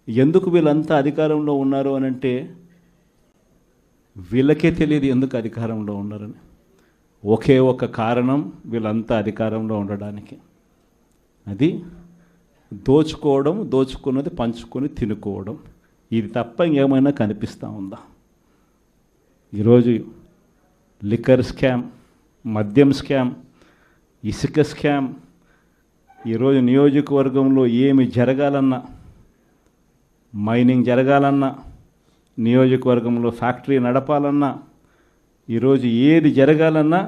ఎందుకు వీళ్ళంతా అధికారంలో ఉన్నారు అని అంటే వీళ్ళకే తెలియదు ఎందుకు అధికారంలో ఉన్నారని. ఒకే ఒక కారణం వీళ్ళంతా అధికారంలో ఉండడానికి, అది దోచుకోవడం, దోచుకున్నది పంచుకొని తినుకోవడం. ఇది తప్ప ఇంకేమైనా కనిపిస్తూ ఉందా? ఈరోజు లిక్కర్ స్కామ్, మద్యం స్కామ్, ఇసుక స్కామ్, ఈరోజు నియోజకవర్గంలో ఏమి జరగాలన్నా, మైనింగ్ జరగాలన్నా, నియోజకవర్గంలో ఫ్యాక్టరీ నడపాలన్నా, ఈరోజు ఏది జరగాలన్నా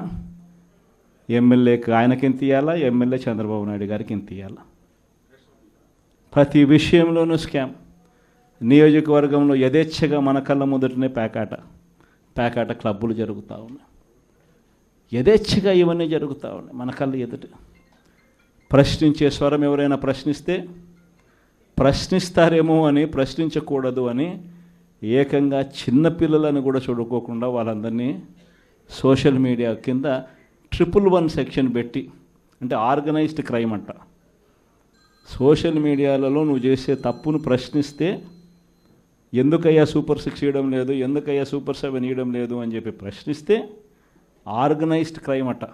ఎమ్మెల్యేకి ఆయనకి ఎంత ఇవ్వాలా, ఎమ్మెల్యే చంద్రబాబు నాయుడు గారికి ఎంత ఇవ్వాలా. ప్రతి విషయంలోనూ స్కామ్. నియోజకవర్గంలో యథేచ్ఛగా మన కళ్ళ మొదటనే పేకాట క్లబ్బులు జరుగుతూ ఉన్నాయి. యథేచ్ఛగా ఇవన్నీ జరుగుతూ ఉన్నాయి మన కళ్ళ ఎదుట. ప్రశ్నించే స్వరం ఎవరైనా ప్రశ్నిస్తే ప్రశ్నిస్తారేమో అని, ప్రశ్నించకూడదు అని ఏకంగా చిన్నపిల్లలను కూడా చూడుకోకుండా వాళ్ళందరినీ సోషల్ మీడియా కింద 111 సెక్షన్ పెట్టి, అంటే ఆర్గనైజ్డ్ క్రైమ్ అంట. సోషల్ మీడియాలలో నువ్వు చేసే తప్పును ప్రశ్నిస్తే ఎందుకయ్యా సూపర్ 6 ఇవ్వడం లేదు, ఎందుకయ్యా సూపర్ 7 ఇవ్వడం లేదు అని చెప్పి ప్రశ్నిస్తే ఆర్గనైజ్డ్ క్రైమ్ అట.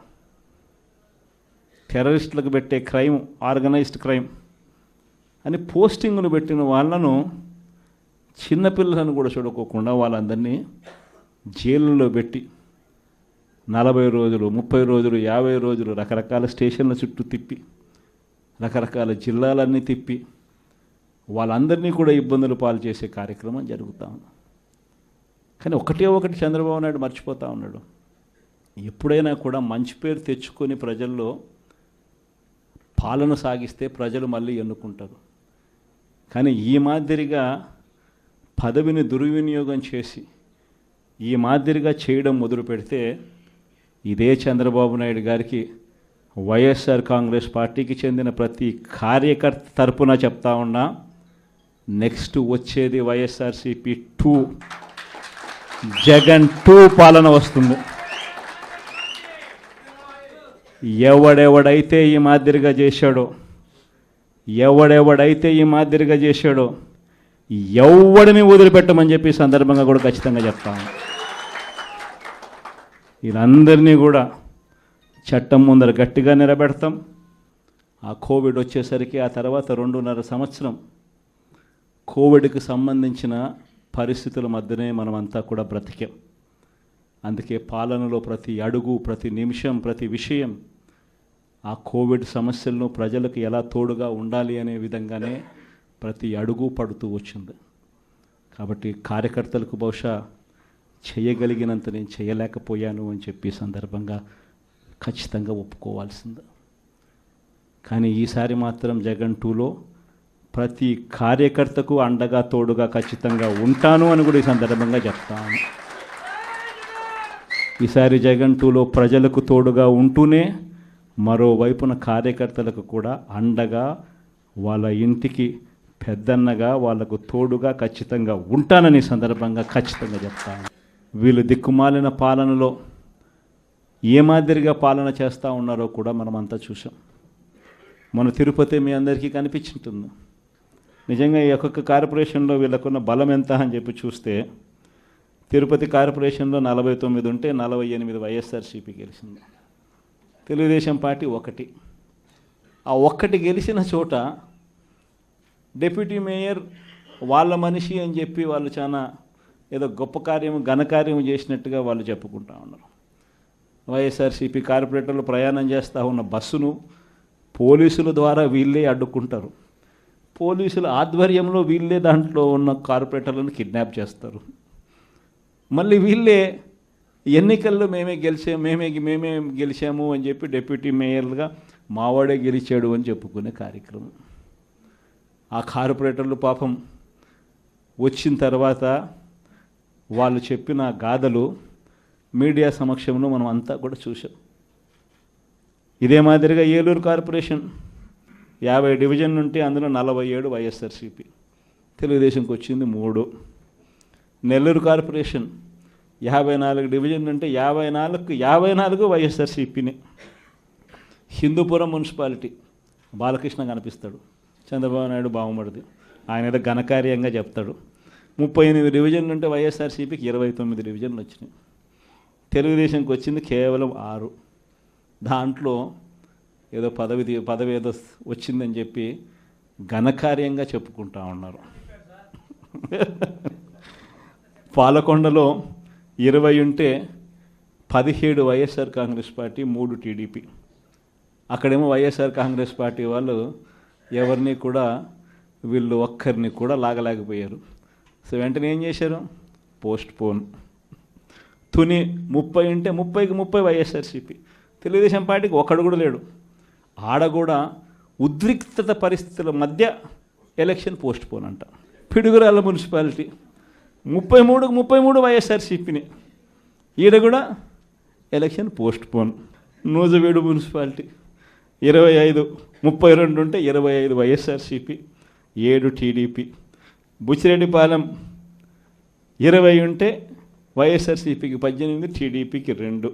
టెర్రరిస్టులకు పెట్టే క్రైమ్ ఆర్గనైజ్డ్ క్రైమ్ అని పోస్టింగ్ను పెట్టిన వాళ్ళను, చిన్నపిల్లలను కూడా చూడుకోకుండా వాళ్ళందరినీ జైళ్ళలో పెట్టి 40 రోజులు, 30 రోజులు, 50 రోజులు రకరకాల స్టేషన్ల చుట్టూ తిప్పి, రకరకాల జిల్లాలన్నీ తిప్పి వాళ్ళందరినీ కూడా ఇబ్బందులు పాలు చేసే కార్యక్రమం జరుగుతూ ఉంది. కానీ ఒకటి చంద్రబాబు నాయుడు మర్చిపోతూ ఉన్నాడు. ఎప్పుడైనా కూడా మంచి పేరు తెచ్చుకొని ప్రజల్లో పాలన సాగిస్తే ప్రజలు మళ్ళీ ఎన్నుకుంటారు. కానీ ఈ మాదిరిగా పదవిని దుర్వినియోగం చేసి ఈ మాదిరిగా చేయడం మొదలు పెడితే ఇదే చంద్రబాబు నాయుడు గారికి వైఎస్ఆర్ కాంగ్రెస్ పార్టీకి చెందిన ప్రతి కార్యకర్త తరపున చెప్తా ఉన్నా, నెక్స్ట్ వచ్చేది వైఎస్ఆర్సీపీ 2, జగన్ 2 పాలన వస్తుంది. ఎవడెవడైతే ఈ మాదిరిగా చేశాడో ఎవడిని వదిలిపెట్టమని చెప్పి సందర్భంగా కూడా ఖచ్చితంగా చెప్తాను. వీళ్ళందరినీ కూడా చట్టం ముందర గట్టిగా నిలబెడతాం. ఆ కోవిడ్ వచ్చేసరికి ఆ తర్వాత 2.5 సంవత్సరం కోవిడ్కి సంబంధించిన పరిస్థితుల మధ్యనే మనమంతా కూడా బ్రతికాం. అందుకే పాలనలో ప్రతి అడుగు, ప్రతి నిమిషం, ప్రతి విషయం ఆ కోవిడ్ సమస్యలను ప్రజలకు ఎలా తోడుగా ఉండాలి అనే విధంగానే ప్రతి అడుగు పడుతూ వచ్చింది. కాబట్టి కార్యకర్తలకు బహుశా చేయగలిగినంత నేను చేయలేకపోయాను అని చెప్పి సందర్భంగా ఖచ్చితంగా ఒప్పుకోవాల్సింది. కానీ ఈసారి మాత్రం జగన్ 2లో ప్రతి కార్యకర్తకు అండగా తోడుగా ఖచ్చితంగా ఉంటాను అని కూడా ఈ సందర్భంగా చెప్తాను. ఈసారి జగన్ 2లో ప్రజలకు తోడుగా ఉంటూనే మరోవైపున కార్యకర్తలకు కూడా అండగా, వాళ్ళ ఇంటికి పెద్దన్నగా, వాళ్లకు తోడుగా ఖచ్చితంగా ఉంటానని సందర్భంగా ఖచ్చితంగా చెప్తాను. వీళ్ళు దిక్కుమాలిన పాలనలో ఏ మాదిరిగా పాలన చేస్తూ ఉన్నారో కూడా మనమంతా చూసాం. మన తిరుపతి మీ అందరికీ కనిపించుంటుంది. నిజంగా ఈ ఒక్కొక్క కార్పొరేషన్లో వీళ్ళకున్న బలం ఎంత అని చెప్పి చూస్తే, తిరుపతి కార్పొరేషన్లో 49 ఉంటే 48 వైఎస్ఆర్సీపీ గెలిచింది. తెలుగుదేశం పార్టీ 1. ఆ 1 గెలిచిన చోట డిప్యూటీ మేయర్ వాళ్ళ మనిషి అని చెప్పి వాళ్ళు చాలా ఏదో గొప్ప కార్యం, ఘనకార్యం చేసినట్టుగా వాళ్ళు చెప్పుకుంటా ఉన్నారు. వైఎస్ఆర్సీపీ కార్పొరేటర్లు ప్రయాణం చేస్తూ ఉన్న బస్సును పోలీసుల ద్వారా వీళ్ళే అడ్డుకుంటారు. పోలీసుల ఆధ్వర్యంలో వీళ్ళే దాంట్లో ఉన్న కార్పొరేటర్లను కిడ్నాప్ చేస్తారు. మళ్ళీ వీళ్ళే ఎన్నికల్లో మేమే గెలిచాము అని చెప్పి డిప్యూటీ మేయర్లుగా మావాడే గెలిచాడు అని చెప్పుకునే కార్యక్రమం. ఆ కార్పొరేటర్లు పాపం వచ్చిన తర్వాత వాళ్ళు చెప్పిన గాథలు మీడియా సమక్షంలో మనం అంతా కూడా చూసాం. ఇదే మాదిరిగా ఏలూరు కార్పొరేషన్ 50 డివిజన్ ఉంటే అందులో 47 వైఎస్ఆర్సీపీ, తెలుగుదేశంకి వచ్చింది 3. నెల్లూరు కార్పొరేషన్ 54 డివిజన్ ఉంటే 54 వైఎస్ఆర్సీపీనే. హిందూపురం మున్సిపాలిటీ బాలకృష్ణ కనిపిస్తాడు, చంద్రబాబు నాయుడు బావమరిది, ఆయన ఏదో ఘనకార్యంగా చెప్తాడు. 38 డివిజన్లు ఉంటే వైఎస్ఆర్సీపీకి 29 డివిజన్లు వచ్చినాయి. తెలుగుదేశంకి వచ్చింది కేవలం 6. దాంట్లో ఏదో పదవి ఏదో వచ్చిందని చెప్పి ఘనకార్యంగా చెప్పుకుంటా ఉన్నారు. పాలకొండలో 20 ఉంటే 17 వైఎస్ఆర్ కాంగ్రెస్ పార్టీ, 3 టీడీపీ. అక్కడేమో వైఎస్ఆర్ కాంగ్రెస్ పార్టీ వాళ్ళు ఎవరిని కూడా వీళ్ళు ఒక్కరిని కూడా లాగలేకపోయారు. సో వెంటనే ఏం చేశారు? Post phone. తుని 30 ఉంటే 30కి 30 వైఎస్ఆర్సీపీ. తెలుగుదేశం పార్టీకి ఒక్కడు కూడా లేడు. ఆడ కూడా ఉద్రిక్తత పరిస్థితుల మధ్య ఎలక్షన్ పోస్ట్ పోన్ అంట. పిడుగురాళ్ళ మున్సిపాలిటీ 33కి 33 వైఎస్ఆర్సీపీని. ఈడ కూడా ఎలక్షన్ పోస్ట్ పోన్. నూజవీడు మున్సిపాలిటీ 32 ఉంటే 25 వైఎస్ఆర్సీపీ, 7 టీడీపీ. బుచ్చిరెడ్డిపాలెం 20 ఉంటే వైఎస్ఆర్సీపీకి 18, టీడీపీకి 2.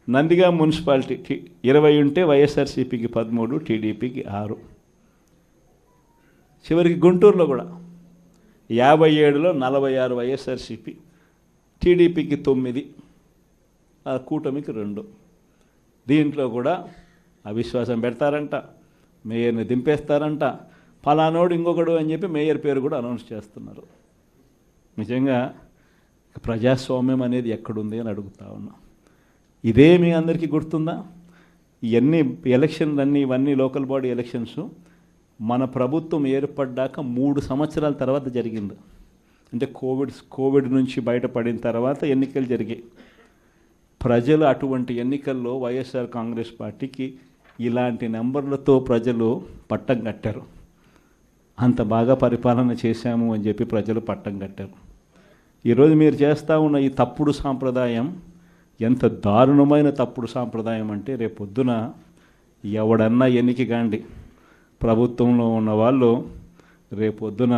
నందిగా మున్సిపాలిటీ 20 ఉంటే వైఎస్ఆర్సీపీకి 13, టీడీపీకి 6. చివరికి గుంటూరులో కూడా 57లో 46 వైఎస్ఆర్సీపీ, టీడీపీకి 9, ఆ కూటమికి 2. దీంట్లో కూడా అవిశ్వాసం పెడతారంట, మేయర్ని దింపేస్తారంట, ఫలానోడు ఇంకొకడు అని చెప్పి మేయర్ పేరు కూడా అనౌన్స్ చేస్తున్నారు. నిజంగా ప్రజాస్వామ్యం అనేది ఎక్కడుంది అని అడుగుతా ఉన్నా. ఇదే మీ అందరికీ గుర్తుందా? ఇవన్నీ ఎలక్షన్లన్నీ, ఇవన్నీ లోకల్ బాడీ ఎలక్షన్స్ మన ప్రభుత్వం ఏర్పడ్డాక 3 సంవత్సరాల తర్వాత జరిగింది. అంటే కోవిడ్ నుంచి బయటపడిన తర్వాత ఎన్నికలు జరిగాయి. ప్రజలు అటువంటి ఎన్నికల్లో వైఎస్ఆర్ కాంగ్రెస్ పార్టీకి ఇలాంటి నెంబర్లతో ప్రజలు పట్టం కట్టారు. అంత బాగా పరిపాలన చేశాము అని చెప్పి ప్రజలు పట్టం కట్టారు. ఈరోజు మీరు చేస్తూ ఉన్న ఈ తప్పుడు సాంప్రదాయం ఎంత దారుణమైన తప్పుడు సాంప్రదాయం అంటే, రేపొద్దున ఎవడన్నా ఎన్నికి కాండి, ప్రభుత్వంలో ఉన్న వాళ్ళు రేపొద్దున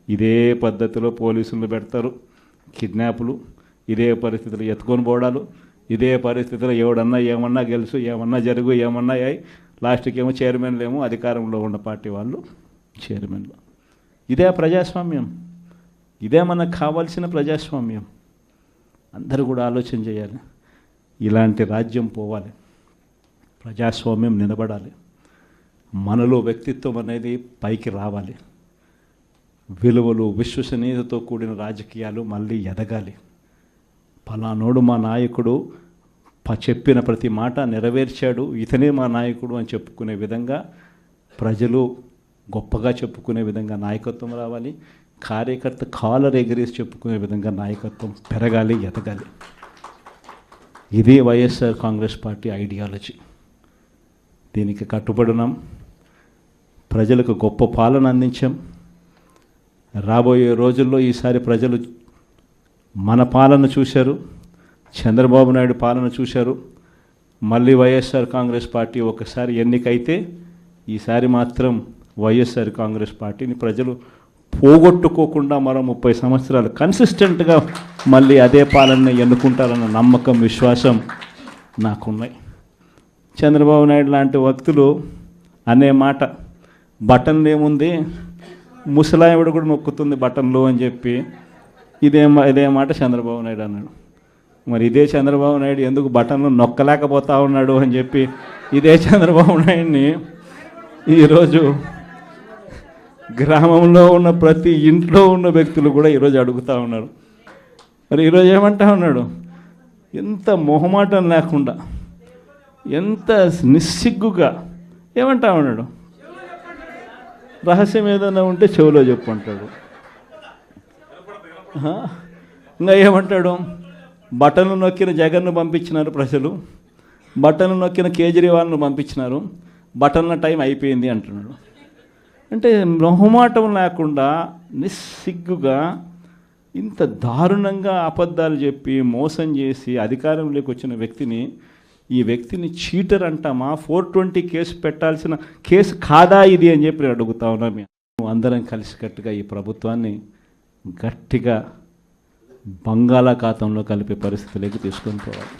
ఇదే పద్ధతిలో పోలీసులు పెడతారు, కిడ్నాపులు, ఇదే పరిస్థితులు ఎత్తుకొని పోవడాలు, ఇదే పరిస్థితిలో ఎవడన్నా ఏమన్నా గెలుసు, ఏమన్నా జరుగు, ఏమన్నా అయ్యి లాస్ట్కి ఏమో చైర్మన్లు ఏమో అధికారంలో ఉన్న పార్టీ వాళ్ళు చైర్మన్లు. ఇదే ప్రజాస్వామ్యం, ఇదే మనకు కావాల్సిన ప్రజాస్వామ్యం. అందరూ కూడా ఆలోచన చేయాలి. ఇలాంటి రాజ్యం పోవాలి, ప్రజాస్వామ్యం నిలబడాలి, మనలో వ్యక్తిత్వం అనేది పైకి రావాలి, విలువలు, విశ్వసనీయతతో కూడిన రాజకీయాలు మళ్ళీ ఎదగాలి. ఫలానోడు మా నాయకుడు, చెప్పిన ప్రతి మాట నెరవేర్చాడు, ఇతనే మా నాయకుడు అని చెప్పుకునే విధంగా, ప్రజలు గొప్పగా చెప్పుకునే విధంగా నాయకత్వం రావాలి. కార్యకర్త కాలర్ ఎగిరేసి చెప్పుకునే విధంగా నాయకత్వం పెరగాలి, ఎదగాలి. ఇదే వైఎస్ఆర్ కాంగ్రెస్ పార్టీ ఐడియాలజీ. దీనికి కట్టుబడినాం. ప్రజలకు గొప్ప పాలన అందించాం. రాబోయే రోజుల్లో ఈసారి ప్రజలు మన పాలన చూశారు, చంద్రబాబు నాయుడు పాలన చూశారు. మళ్ళీ వైఎస్ఆర్ కాంగ్రెస్ పార్టీ ఒకసారి ఎన్నికైతే ఈసారి మాత్రం వైఎస్ఆర్ కాంగ్రెస్ పార్టీని ప్రజలు పోగొట్టుకోకుండా మరో 30 సంవత్సరాలు కన్సిస్టెంట్గా మళ్ళీ అదే పాలన ఎన్నుకుంటారన్న నమ్మకం, విశ్వాసం నాకున్నాయి. చంద్రబాబు నాయుడు లాంటి వ్యక్తులు అనే మాట, బటన్లు ఏముంది, ముసలావిడ కూడా నొక్కుతుంది బటన్లు అని చెప్పి ఇదే మాట చంద్రబాబు నాయుడు అన్నాడు. మరి ఇదే చంద్రబాబు నాయుడు ఎందుకు బటన్లు నొక్కలేకపోతా ఉన్నాడు అని చెప్పి ఇదే చంద్రబాబు నాయుడిని ఈరోజు గ్రామంలో ఉన్న ప్రతి ఇంట్లో ఉన్న వ్యక్తులు కూడా ఈరోజు అడుగుతూ ఉన్నారు. మరి ఈరోజు ఏమంటా ఉన్నాడు? ఎంత మొహమాటం లేకుండా, ఎంత నిస్సిగ్గుగా ఏమంటా ఉన్నాడు? రహస్యం ఏదైనా ఉంటే చెవిలో చెప్పు అంటాడు. ఇంకా ఏమంటాడు? బటన్లు నొక్కిన జగన్ను పంపించినారు ప్రజలు, బటన్లు నొక్కిన కేజ్రీవాల్ను పంపించినారు, బటన్ల టైం అయిపోయింది అంటున్నాడు. అంటే మొహమాటం లేకుండా నిస్సిగ్గుగా ఇంత దారుణంగా అబద్ధాలు చెప్పి మోసం చేసి అధికారంలోకి వచ్చిన వ్యక్తిని, ఈ వ్యక్తిని చీటర్ అంటామా? 420 కేసు పెట్టాల్సిన కేసు కాదా ఇది అని చెప్పి అడుగుతా ఉన్నా. మేము అందరం కలిసికట్టుగా ఈ ప్రభుత్వాన్ని గట్టిగా బంగాళాఖాతంలో కలిపే పరిస్థితిలోకి తీసుకొని పోవాలి.